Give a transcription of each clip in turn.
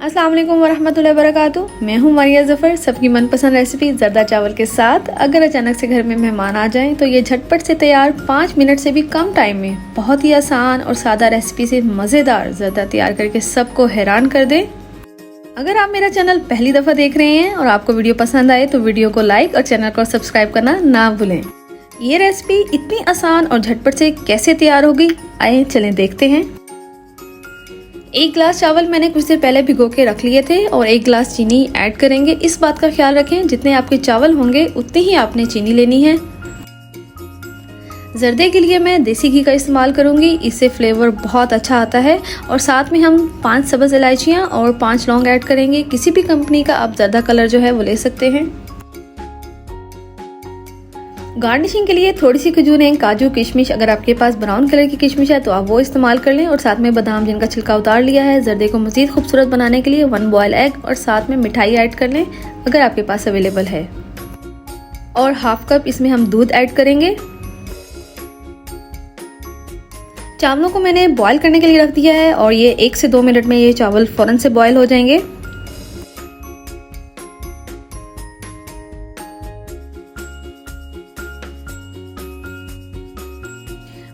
अस्सलाम वालेकुम वरहमतुल्लाहि वबरकातुहू। मैं हूँ मारिया ज़फ़र, सबकी मनपसंद रेसिपी ज़रदा चावल के साथ। अगर अचानक से घर में मेहमान आ जाएं तो ये झटपट से तैयार 5 मिनट से भी कम टाइम में बहुत ही आसान और सादा रेसिपी से मज़ेदार ज़रदा तैयार करके सबको हैरान कर दें। अगर आप मेरा चैनल पहली दफ़ा देख रहे हैं और आपको वीडियो पसंद आए तो वीडियो को लाइक और चैनल को सब्सक्राइब करना ना भूलें। ये रेसिपी इतनी आसान और झटपट से कैसे तैयार होगी, आए चलें देखते हैं। 1 गिलास चावल मैंने कुछ देर पहले भिगो के रख लिए थे और 1 गिलास चीनी ऐड करेंगे। इस बात का ख्याल रखें जितने आपके चावल होंगे उतनी ही आपने चीनी लेनी है। जर्दे के लिए मैं देसी घी का इस्तेमाल करूंगी, इससे फ्लेवर बहुत अच्छा आता है। और साथ में हम 5 सब्ज़ इलायचियाँ और 5 लौंग ऐड करेंगे। किसी भी कंपनी का आप ज़रदा कलर जो है वो ले सकते हैं। गार्निशिंग के लिए थोड़ी सी खजूरें, काजू, किशमिश, अगर आपके पास ब्राउन कलर की किशमिश है तो आप वो इस्तेमाल कर लें। और साथ में बादाम जिनका छिलका उतार लिया है। जर्दे को मज़ीद खूबसूरत बनाने के लिए 1 बॉयल एग और साथ में मिठाई ऐड कर लें अगर आपके पास अवेलेबल है। और हाफ कप इसमें हम दूध ऐड करेंगे। चावलों को मैंने बॉयल करने के लिए रख दिया है और ये 1 से 2 मिनट में ये चावल फ़ौरन से बॉयल हो जाएंगे।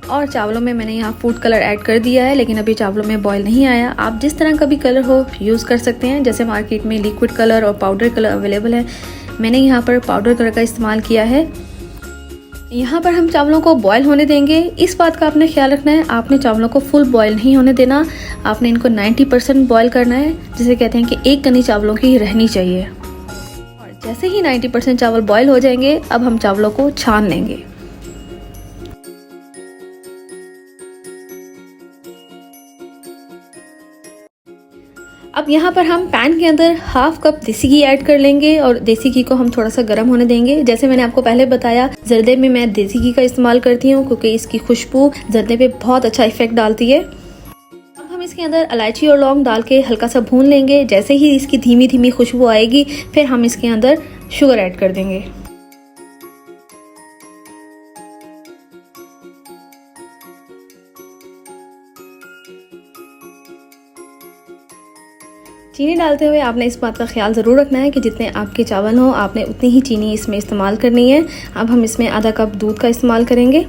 और चावलों में मैंने यहाँ फूड कलर ऐड कर दिया है, लेकिन अभी चावलों में बॉयल नहीं आया। आप जिस तरह का भी कलर हो यूज़ कर सकते हैं। जैसे मार्केट में लिक्विड कलर और पाउडर कलर अवेलेबल है, मैंने यहाँ पर पाउडर कलर का इस्तेमाल किया है। यहाँ पर हम चावलों को बॉयल होने देंगे। इस बात का आपने ख्याल रखना है, आपने चावलों को फुल बॉयल नहीं होने देना, आपने इनको 90% बॉयल करना है। जिसे कहते हैं कि 1 कनी चावलों की रहनी चाहिए। और जैसे ही 90% चावल बॉयल हो जाएंगे, अब हम चावलों को छान लेंगे। अब यहाँ पर हम पैन के अंदर हाफ कप देसी घी ऐड कर लेंगे और देसी घी को हम थोड़ा सा गर्म होने देंगे। जैसे मैंने आपको पहले बताया, जर्दे में मैं देसी घी का इस्तेमाल करती हूँ क्योंकि इसकी खुशबू जर्दे पे बहुत अच्छा इफेक्ट डालती है। अब हम इसके अंदर इलायची और लौंग डाल के हल्का सा भून लेंगे। जैसे ही इसकी धीमी धीमी खुशबू आएगी, फिर हम इसके अंदर शुगर ऐड कर देंगे। चीनी डालते हुए आपने इस बात का ख्याल ज़रूर रखना है कि जितने आपके चावल हों आपने उतनी ही चीनी इसमें इस्तेमाल करनी है। अब हम इसमें आधा कप दूध का इस्तेमाल करेंगे।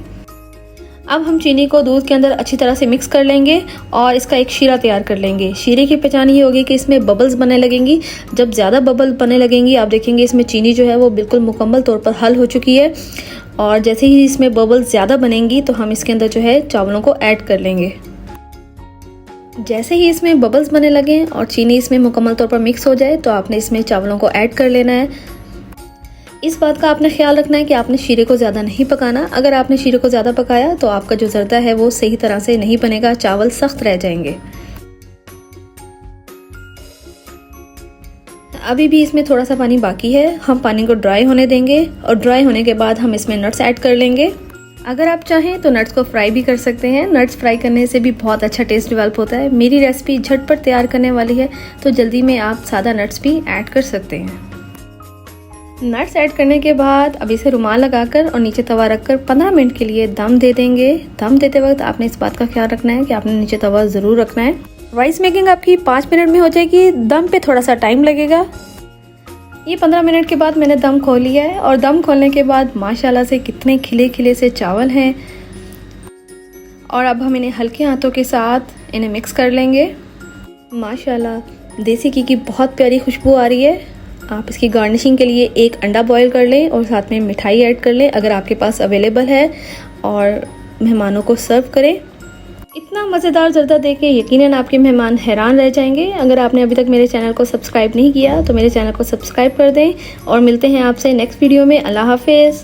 अब हम चीनी को दूध के अंदर अच्छी तरह से मिक्स कर लेंगे और इसका एक शीरा तैयार कर लेंगे। शीरे की पहचान ये होगी कि इसमें बबल्स बनने लगेंगी। जब ज़्यादा बबल बनने लगेंगी, आप देखेंगे इसमें चीनी जो है वो बिल्कुल मुकम्मल तौर पर हल हो चुकी है। और जैसे ही इसमें बबल्स ज़्यादा बनेंगी तो हम इसके अंदर जो है चावलों को ऐड कर लेंगे। जैसे ही इसमें बबल्स बनने लगें और चीनी इसमें मुकम्मल तौर पर मिक्स हो जाए तो आपने इसमें चावलों को ऐड कर लेना है। इस बात का आपने ख्याल रखना है कि आपने शीरे को ज़्यादा नहीं पकाना। अगर आपने शीरे को ज़्यादा पकाया तो आपका जो जर्दा है वो सही तरह से नहीं बनेगा, चावल सख्त रह जाएंगे। अभी भी इसमें थोड़ा सा पानी बाकी है, हम पानी को ड्राई होने देंगे और ड्राई होने के बाद हम इसमें नट्स ऐड कर लेंगे। अगर आप चाहें तो नट्स को फ्राई भी कर सकते हैं। नट्स फ्राई करने से भी बहुत अच्छा टेस्ट डेवलप होता है। मेरी रेसिपी झटपट तैयार करने वाली है तो जल्दी में आप सादा नट्स भी ऐड कर सकते हैं। नट्स ऐड करने के बाद अब इसे रुमाल लगाकर और नीचे तवा रखकर 15 मिनट के लिए दम दे देंगे। दम देते वक्त आपने इस बात का ख्याल रखना है कि आपने नीचे तवा ज़रूर रखना है। राइस मेकिंग आपकी 5 मिनट में हो जाएगी, दम पे थोड़ा सा टाइम लगेगा। ये 15 मिनट के बाद मैंने दम खोल लिया है और दम खोलने के बाद माशाल्लाह से कितने खिले खिले से चावल हैं। और अब हम इन्हें हल्के हाथों के साथ इन्हें मिक्स कर लेंगे। माशाल्लाह देसी घी की बहुत प्यारी खुशबू आ रही है। आप इसकी गार्निशिंग के लिए 1 अंडा बॉयल कर लें और साथ में मिठाई ऐड कर लें अगर आपके पास अवेलेबल है और मेहमानों को सर्व करें। इतना मज़ेदार जर्दा देके यकीनन आपके मेहमान हैरान रह जाएंगे। अगर आपने अभी तक मेरे चैनल को सब्सक्राइब नहीं किया तो मेरे चैनल को सब्सक्राइब कर दें और मिलते हैं आपसे नेक्स्ट वीडियो में। अल्लाह हाफिज़।